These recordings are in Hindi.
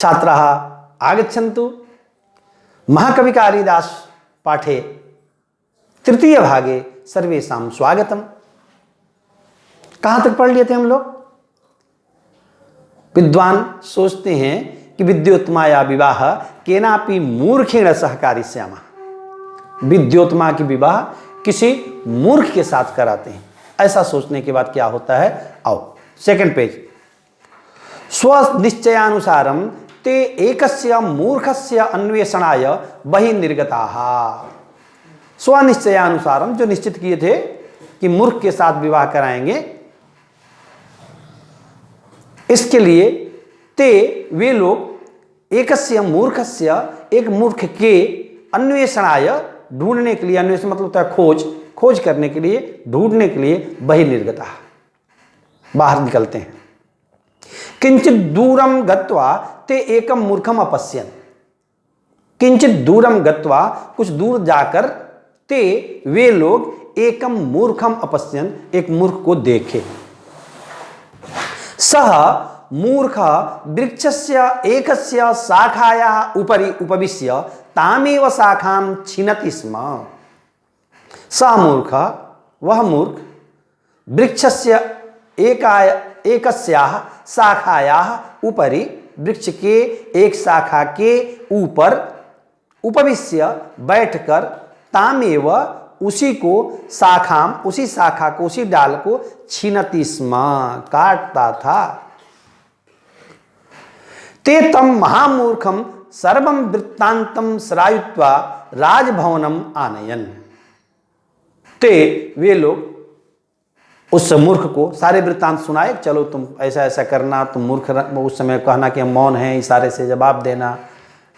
छात्राः आगच्छन्तु। महाकवि कालिदास पाठे तृतीय भागे सर्वेषां स्वागतम। कहाँ तक पढ़ लिए थे हम लोग? विद्वान सोचते हैं कि विद्योत्माया विवाह केनापि मूर्खेण सह कारयिष्यामः। विद्योत्मा की विवाह किसी मूर्ख के साथ कराते हैं। ऐसा सोचने के बाद क्या होता है? आओ सेकंड पेज। स्वनिश्चयानुसारम ते एकस्य मूर्खस्य अन्वेषणाय बहिर्निर्गताः। स्वनिश्चयानुसारम, जो निश्चित किए थे कि मूर्ख के साथ विवाह कराएंगे, इसके लिए ते वे लोग एकस्य मूर्खस्य, एक मूर्ख के अन्वेषणाय, ढूंढने के लिए, अन्वेषण मतलब होता है खोज करने के लिए, ढूंढने के लिए बहिर्निर्गता, बाहर निकलते हैं। किंचित दूरम गत्वा ते एकम मूर्खम अपश्यन्। किंचित दूरम गत्वा, कुछ दूर जाकर, ते वे लोग एकम मूर्खम अपश्यन्, एक मूर्ख को देखे। सह मूर्ख वृक्षस्य एकस्य शाखायाः उपरि उपविश्य तामेव शाखां छिनति स्म। सह मूर्ख, वह मूर्ख, वृक्षस्य एकस्याः शाखायाः उपरि, वृक्ष के एक शाखा के ऊपर, उपविश्य बैठकर, तामेव उसी को, शाखाम उसी शाखा को, उसी डाल को, छिनति स्म काटता था। ते तम महामूर्खम सर्वम वृत्तांतम श्रायुत्वा राजभवनम आनयन। ते वे लोग उस मूर्ख को सारे वृत्तांत सुनाए। चलो तुम ऐसा ऐसा करना, तुम मूर्ख, उस समय कहना कि हम मौन हैं, इशारे से जवाब देना,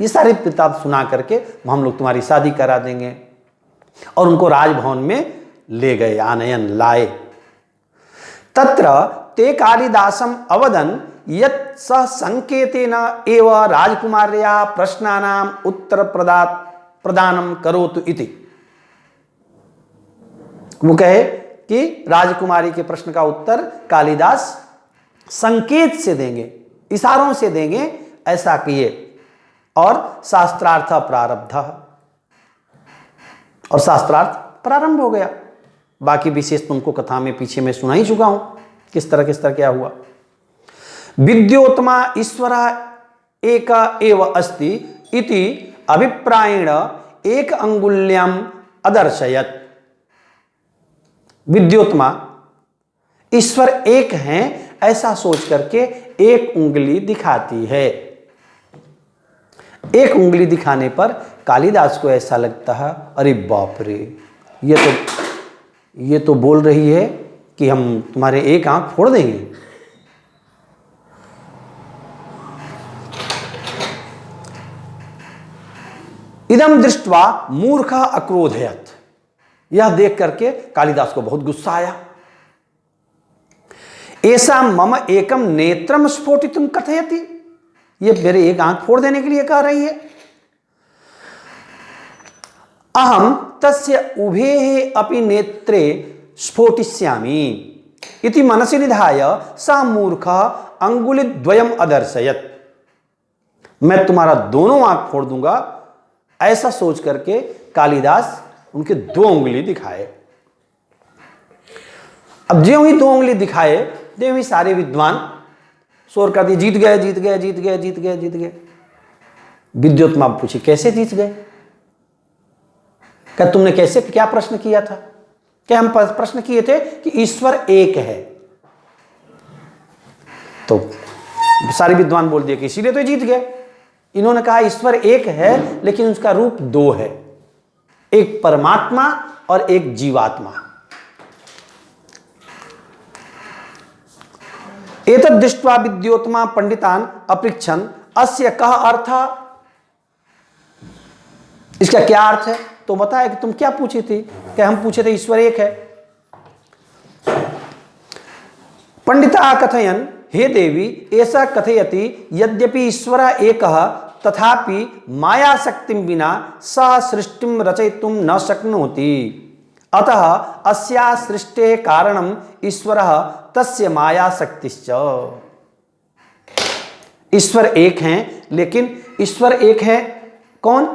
ये सारे वृत्तांत सुना करके हम लोग तुम्हारी शादी करा देंगे। और उनको राजभवन में ले गए, आनयन लाए। तत्र ते कालिदासम अवदन यत् सह संकेतेन एव राजकुमार्या प्रश्नानाम उत्तर प्रदानम करोतु इति। वो कहे कि राजकुमारी के प्रश्न का उत्तर कालिदास संकेत से देंगे, इशारों से देंगे, ऐसा किए। और शास्त्रार्थ प्रारब्ध, और शास्त्रार्थ प्रारंभ हो गया। बाकी विशेष तुमको कथा में पीछे में सुना ही चुका हूं, किस तरह क्या हुआ। विद्योत्मा ईश्वर एक एव अस्ति इति अभिप्रायेण एक अंगुल्याम अदर्शयत्। विद्योत्मा, ईश्वर एक हैं, ऐसा सोच करके एक उंगली दिखाती है। एक उंगली दिखाने पर कालिदास को ऐसा लगता है, अरे बाप रे, ये तो बोल रही है कि हम तुम्हारे एक आंख फोड़ देंगे। इदम दृष्ट्वा मूर्ख अक्रोधयत्। यह देख करके कालिदास को बहुत गुस्सा आया। ऐसा मम एकम नेत्रम स्फोटितुम कथयति। ये मेरे एक आंख फोड़ देने के लिए कह रही है। अहम तस्य उभे अपि नेत्रे स्फोटिष्यामि इति मनसि निधाय सा मूर्ख अंगुलिद्वयम अदर्शयत्। मैं तुम्हारा दोनों आंख फोड़ दूंगा, ऐसा सोच करके कालिदास उनके दो उंगली दिखाए। अब ज्यों ही दो उंगली दिखाए, ज्यों ही सारे विद्वान शोर कर दिए, जीत गए, जीत गए, जीत गए, जीत गए, जीत गए। विद्योत्मा पूछी, कैसे जीत गए? क्या तुमने कैसे, क्या प्रश्न किया था? क्या हम प्रश्न किए थे कि ईश्वर एक है? तो सारे विद्वान बोल दिए कि इसीलिए तो जीत गए। इन्होंने कहा ईश्वर एक है, लेकिन उसका रूप दो है, एक परमात्मा और एक जीवात्मा। एतद् दृष्ट्वा विद्योत्मा पंडितान अपृच्छन् अस्य कः अर्थः। इसका क्या अर्थ है? तो बताया कि तुम क्या पूछी थी? क्या हम पूछे थे ईश्वर एक है। पंडिता कथयन् हे देवी ऐसा कथयति यद्यपि ईश्वर एकः तथापि माया शक्तिं विना सह सृष्टिं रचयितुं न शक्नोति। अतः अस्या सृष्टेः कारणम् ईश्वरः तस्य माया शक्तिश्च। ईश्वर एक हैं, लेकिन ईश्वर एक है कौन?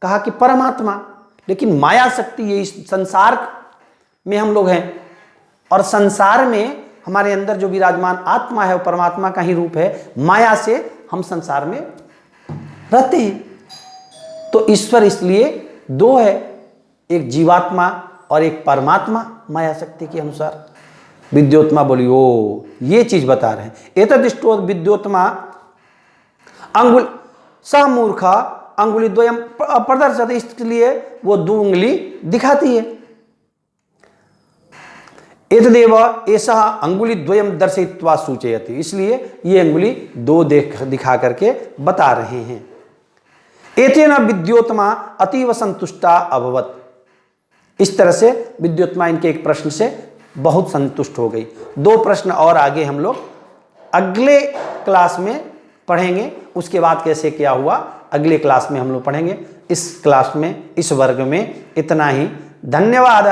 कहा कि परमात्मा। लेकिन माया शक्ति ये इस संसार में हम लोग हैं, और संसार में हमारे अंदर जो विराजमान आत्मा है वो परमात्मा का ही रूप है। माया से हम संसार में रहते हैं। तो ईश्वर इसलिए दो है, एक जीवात्मा और एक परमात्मा, माया शक्ति के अनुसार। विद्योत्मा बोली, ओ ये चीज बता रहे हैं। एतदिष्टो विद्योत्मा अंगुल स मूर्खा अंगुली द्वयम प्रदर्शत, इसलिए वो 2 उंगली दिखाती है। एतदेव ऐसा अंगुली द्वयम दर्शयित्वा सूचयति, इसलिए ये अंगुली 2 दिखा करके बता रहे हैं। एतेन विद्योत्मा अतीव संतुष्टा अभवत, इस तरह से विद्योत्मा इनके एक प्रश्न से बहुत संतुष्ट हो गई। 2 प्रश्न और आगे हम लोग अगले क्लास में पढ़ेंगे। उसके बाद कैसे क्या हुआ अगले क्लास में हम लोग पढ़ेंगे। इस क्लास में, इस वर्ग में इतना ही। धन्यवाद।